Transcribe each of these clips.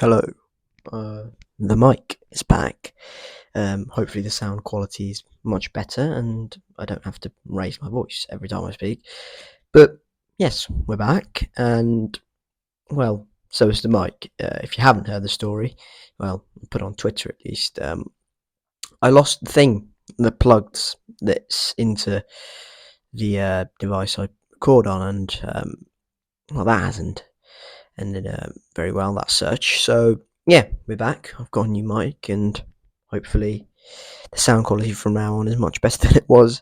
Hello, the mic is back. Hopefully the sound quality is much better and I don't have to raise my voice every time I speak. But yes, we're back and, well, so is the mic. If you haven't heard the story, well, put on Twitter at least. I lost the thing that plugs that's into the device I record on, and well, that hasn't ended very well, that search. So yeah, we're back. I've got a new mic, and hopefully the sound quality from now on is much better than it was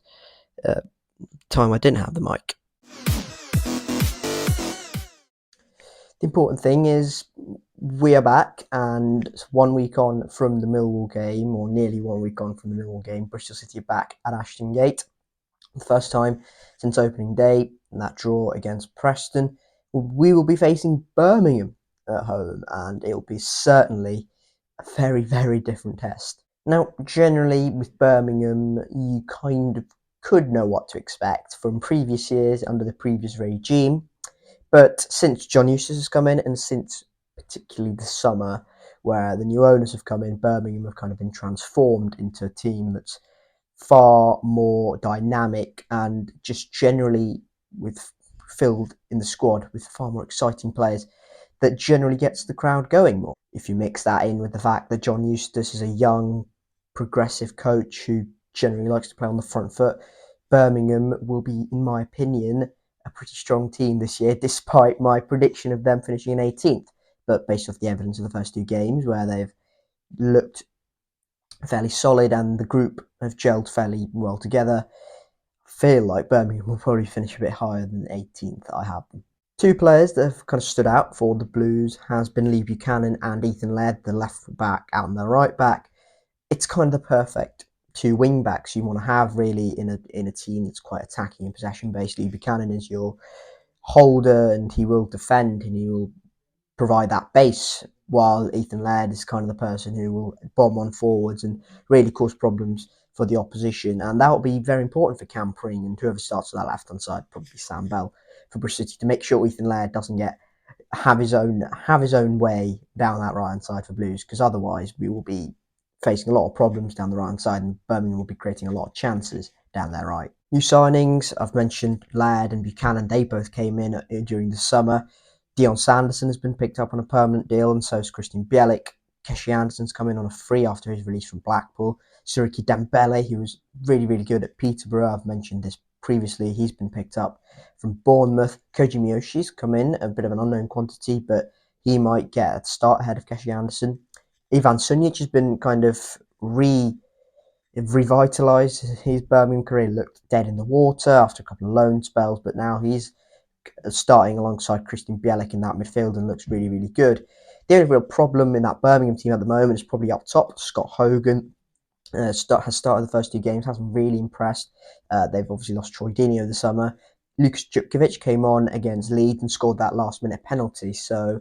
time I didn't have the mic. The important thing is we are back, and it's 1 week on from the Millwall game, or nearly 1 week on from the Millwall game. Bristol City are back at Ashton Gate. The first time since opening day, and that draw against Preston. We will be facing Birmingham at home, and it will be certainly a very, very different test. Now, generally with Birmingham, you kind of could know what to expect from previous years under the previous regime, but since John Eustace has come in, and since particularly the summer where the new owners have come in, Birmingham have kind of been transformed into a team that's far more dynamic and just generally with filled in the squad with far more exciting players that generally gets the crowd going more. If you mix that in with the fact that John Eustace is a young, progressive coach who generally likes to play on the front foot, Birmingham will be, in my opinion, a pretty strong team this year, despite my prediction of them finishing in 18th. But based off the evidence of the first two games, where they've looked fairly solid and the group have gelled fairly well together, I feel like Birmingham will probably finish a bit higher than 18th. I have them. Two players that have kind of stood out for the Blues has been Lee Buchanan and Ethan Laird, the left back and the right back. It's kind of the perfect two wing backs you want to have really in a team that's quite attacking and possession based. Lee Buchanan is your holder and he will defend and he will provide that base, while Ethan Laird is kind of the person who will bomb on forwards and really cause problems for the opposition. And that will be very important for Cam Pring and whoever starts on that left hand side, probably Sam Bell for Bristol City, to make sure Ethan Laird doesn't have his own way down that right hand side for Blues, because otherwise we will be facing a lot of problems down the right hand side and Birmingham will be creating a lot of chances down their right. New signings, I've mentioned Laird and Buchanan, they both came in during the summer. Dion Sanderson has been picked up on a permanent deal, and so has Christian Bielik. Keshi Anderson's come in on a free after his release from Blackpool. Suriki Dembele, who was really, really good at Peterborough, I've mentioned this previously, he's been picked up from Bournemouth. Koji Miyoshi's come in, a bit of an unknown quantity, but he might get a start ahead of Keshi Anderson. Ivan Sunic has been kind of revitalised his Birmingham career. Looked dead in the water after a couple of loan spells, but now he's starting alongside Christian Bielik in that midfield and looks really, really good. The only real problem in that Birmingham team at the moment is probably up top. Scott Hogan has started the first two games, hasn't really impressed. They've obviously lost Troy Deeney over the summer. Lukas Jutkiewicz came on against Leeds and scored that last-minute penalty. So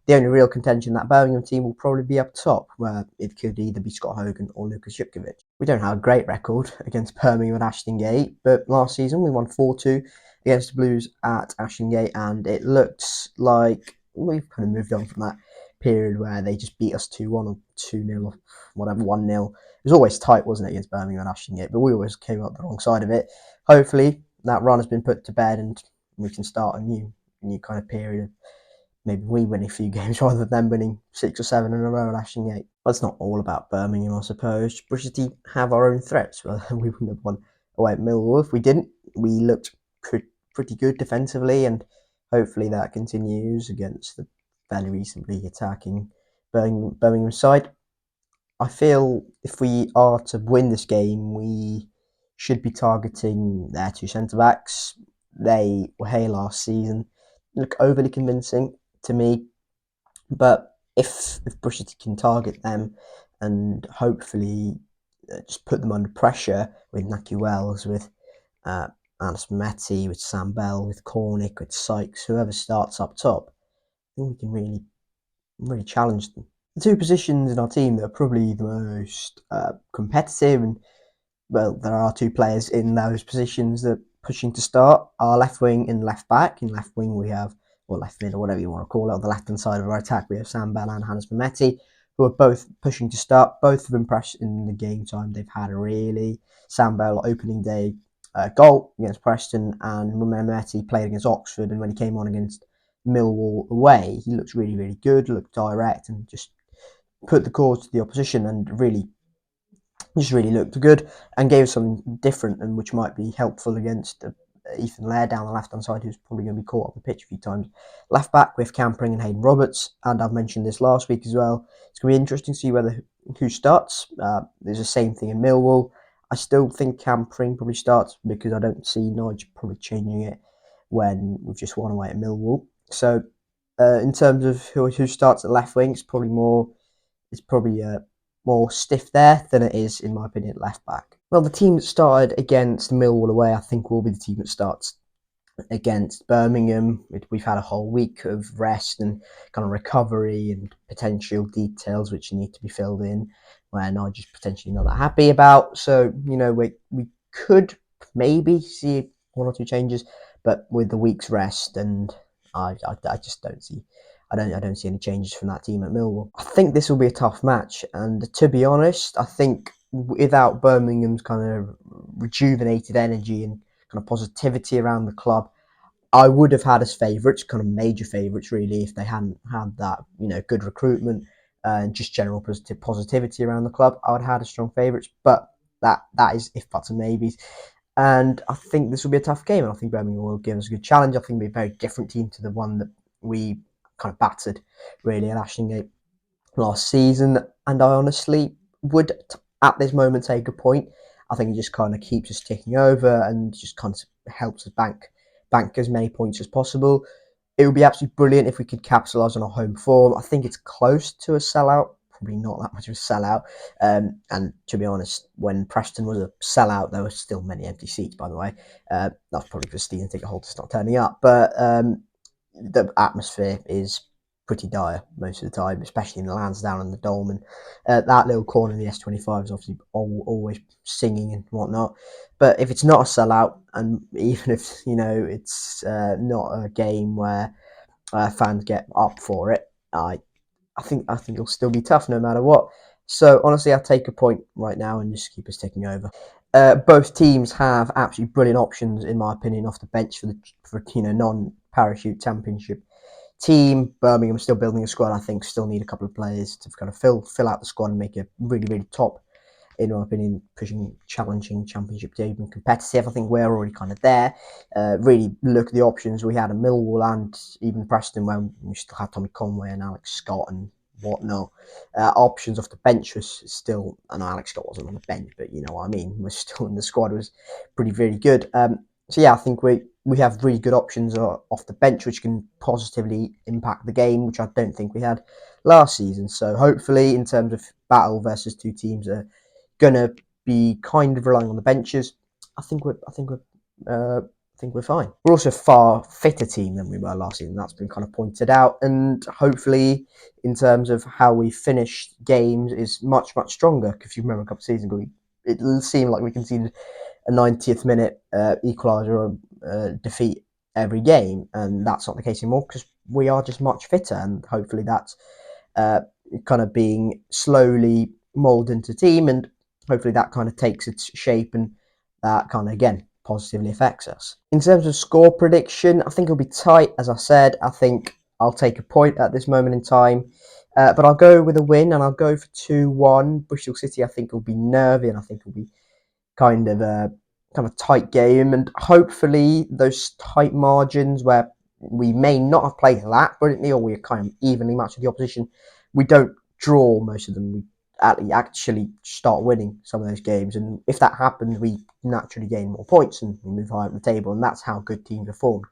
the only real contention that Birmingham team will probably be up top, where it could either be Scott Hogan or Lukas Jutkiewicz. We don't have a great record against Birmingham at Ashton Gate, but last season we won 4-2 against the Blues at Ashton Gate, and it looks like we've kind of moved on from that period where they just beat us 2-1 or 2-0 or whatever, 1-0. It was always tight, wasn't it, against Birmingham and Ashton Gate, but we always came up the wrong side of it. Hopefully that run has been put to bed and we can start a new kind of period of maybe we win a few games rather than winning 6 or 7 in a row at Ashton Gate. But it's not all about Birmingham, I suppose. Bristol City have our own threats. Well, we wouldn't have won away at Millwall if we didn't. We looked pretty good defensively, and hopefully that continues against the fairly recently attacking Birmingham side. I feel if we are to win this game, we should be targeting their two centre-backs. They were here last season, look overly convincing to me, but if Bristol can target them and hopefully just put them under pressure with Naki Wells, with Anderson Metti, with Sam Bell, with Cornick, with Sykes, whoever starts up top, I think we can really challenge them. The two positions in our team that are probably the most competitive, and well, there are two players in those positions that are pushing to start, are left wing and left back. In left wing we have or left mid, or whatever you want to call it. On the left-hand side of our attack, we have Sam Bell and Hannes Mehmeti, who are both pushing to start. Both have impressed in the game time they've had, really. Sam Bell, opening day goal against Preston, and Mehmeti played against Oxford, and when he came on against Millwall away, he looked really, really good, looked direct, and just put the cause to the opposition, and really just really looked good and gave us something different, and which might be helpful against Ethan Laird down the left-hand side, who's probably going to be caught up the pitch a few times. Left back with Campering and Hayden Roberts, and I've mentioned this last week as well. It's going to be interesting to see who starts. There's the same thing in Millwall. I still think Campering probably starts because I don't see Nigel probably changing it when we've just won away at Millwall. So in terms of who starts at left wing, it's probably more stiff there than it is, in my opinion, at left back. Well, the team that started against Millwall away, I think, will be the team that starts against Birmingham. We've had a whole week of rest and kind of recovery and potential details which need to be filled in, where I'm just potentially not that happy about. So, we could maybe see one or two changes, but with the week's rest, and I just don't see. I don't see any changes from that team at Millwall. I think this will be a tough match, and to be honest, I think without Birmingham's kind of rejuvenated energy and kind of positivity around the club, I would have had as favourites, kind of major favourites, really, if they hadn't had that, good recruitment and just general positivity around the club. I would have had as strong favourites, but that is if buts and maybes. And I think this will be a tough game, and I think Birmingham will give us a good challenge. I think it'll be a very different team to the one that we kind of battered, really, at Ashton Gate last season. And I honestly would, at this moment, take a point. I think it just kind of keeps us ticking over and just kind of helps us bank as many points as possible. It would be absolutely brilliant if we could capitalise on our home form. I think it's close to a sellout, probably not that much of a sellout. And to be honest, when Preston was a sellout, there were still many empty seats, by the way. That's probably because season ticket holders not turning up. But the atmosphere is pretty dire most of the time, especially in the Lansdowne and the Dolman. That little corner in the S25 is obviously always singing and whatnot. But if it's not a sellout, and even if it's not a game where fans get up for it, I think it'll still be tough no matter what. So honestly, I'll take a point right now and just keep us ticking over. Both teams have absolutely brilliant options, in my opinion, off the bench for non-parachute championship team. Birmingham still building a squad. I think still need a couple of players to kind of fill out the squad and make it really, really top, in my opinion, challenging championship team and competitive. I think we're already kind of there. Really look at the options we had in Millwall and even Preston, when we still had Tommy Conway and Alex Scott and whatnot. Options off the bench was still, I know Alex Scott wasn't on the bench, but you know what I mean, was still in the squad, was pretty, really good. So yeah, I think we have really good options off the bench which can positively impact the game, which I don't think we had last season. So hopefully, in terms of battle versus two teams that are gonna be kind of relying on the benches, I think we're fine. We're also a far fitter team than we were last season. That's been kind of pointed out, and hopefully, in terms of how we finished games, is much stronger. Because if you remember a couple of seasons ago, it seemed like we conceded a 90th minute equaliser or defeat every game, and that's not the case anymore because we are just much fitter, and hopefully that's kind of being slowly moulded into a team, and hopefully that kind of takes its shape, and that kind of, again, positively affects us. In terms of score prediction, I think it'll be tight. As I said, I think I'll take a point at this moment in time, but I'll go with a win, and I'll go for 2-1. Bristol City, I think, will be nervy, and I think it'll be kind of a tight game, and hopefully those tight margins where we may not have played that brilliantly, or we're kind of evenly matched with the opposition, we don't draw most of them. We actually start winning some of those games, and if that happens, we naturally gain more points and we move higher up the table, and that's how good teams are formed.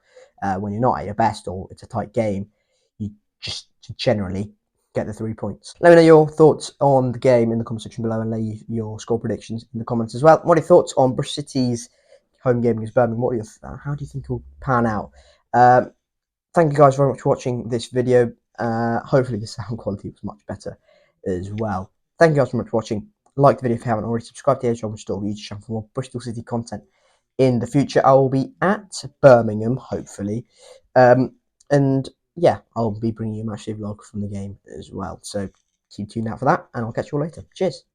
When you're not at your best or it's a tight game, you just generally get the 3 points. Let me know your thoughts on the game in the comment section below, and leave your score predictions in the comments as well. What are your thoughts on Bristol City's home game against Birmingham? How do you think it'll pan out? Thank you guys very much for watching this video. Hopefully the sound quality was much better as well. Thank you guys very much for watching. Like the video if you haven't already. Subscribe to the Ashton Gate YouTube channel for more Bristol City content in the future. I will be at Birmingham, hopefully. And yeah, I'll be bringing you a matchday vlog from the game as well. So keep tuned out for that, and I'll catch you all later. Cheers.